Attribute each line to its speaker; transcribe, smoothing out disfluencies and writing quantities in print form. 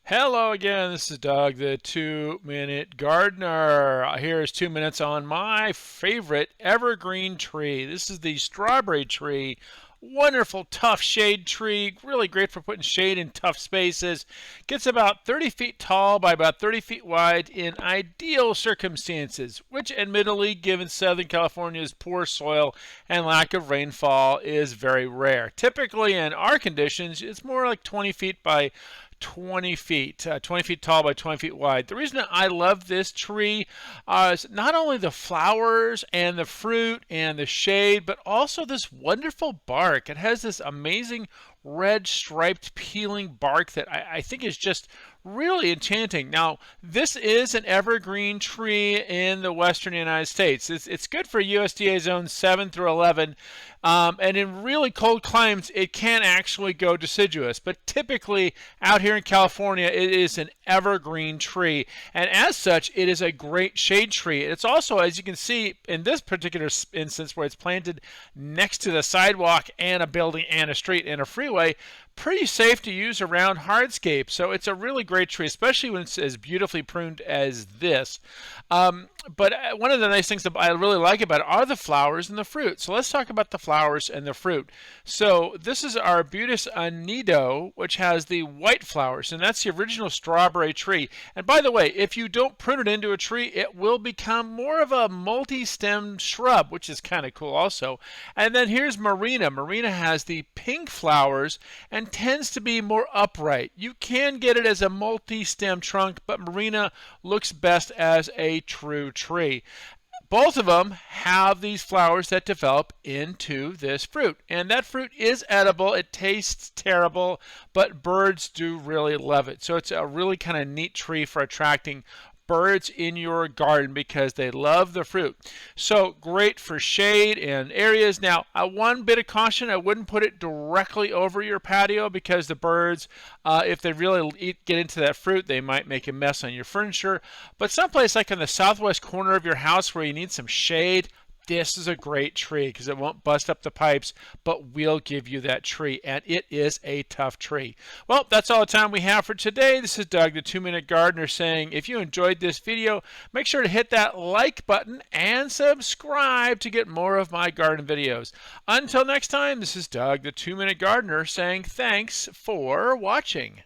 Speaker 1: Hello again, this is Doug, the 2-Minute Gardener. Here's 2 minutes on my favorite evergreen tree. This is the strawberry tree. Wonderful, tough shade tree. Really great for putting shade in tough spaces. Gets about 30 feet tall by about 30 feet wide in ideal circumstances, which admittedly, given Southern California's poor soil and lack of rainfall, is very rare. Typically, in our conditions, it's more like 20 feet by 20 feet, 20 feet tall by 20 feet wide. The reason I love this tree is not only the flowers and the fruit and the shade, but also this wonderful bark. It has this amazing red striped peeling bark that I think is just really enchanting. Now, this is an evergreen tree in the western United States. It's good for USDA zones 7 through 11, and in really cold climates, it can actually go deciduous. But typically, out here in California, it is an evergreen tree, and as such, it is a great shade tree. It's also, as you can see in this particular instance, where it's planted next to the sidewalk and a building and a street and a freeway, pretty safe to use around hardscape. So it's a really great tree, especially when it's as beautifully pruned as this. But one of the nice things that I really like about it are the flowers and the fruit. So let's talk about the flowers and the fruit. So this is Arbutus Unedo, which has the white flowers, and that's the original strawberry tree. And by the way, if you don't prune it into a tree, it will become more of a multi-stemmed shrub, which is kind of cool also. And then here's marina. Marina has the pink flowers and tends to be more upright. You can get it as a multi-stem trunk, but marina looks best as a true tree. Both of them have these flowers that develop into this fruit, and that fruit is edible. It tastes terrible, but birds do really love it. So it's a really kind of neat tree for attracting birds in your garden because they love the fruit. So great for shade and areas. Now, one bit of caution, I wouldn't put it directly over your patio because the birds, if they really get into that fruit, they might make a mess on your furniture. But someplace like in the southwest corner of your house where you need some shade, this is a great tree because it won't bust up the pipes, but will give you that tree, and it is a tough tree. Well, that's all the time we have for today. This is Doug, the 2-Minute Gardener, saying if you enjoyed this video, make sure to hit that like button and subscribe to get more of my garden videos. Until next time, this is Doug, the 2-Minute Gardener, saying thanks for watching.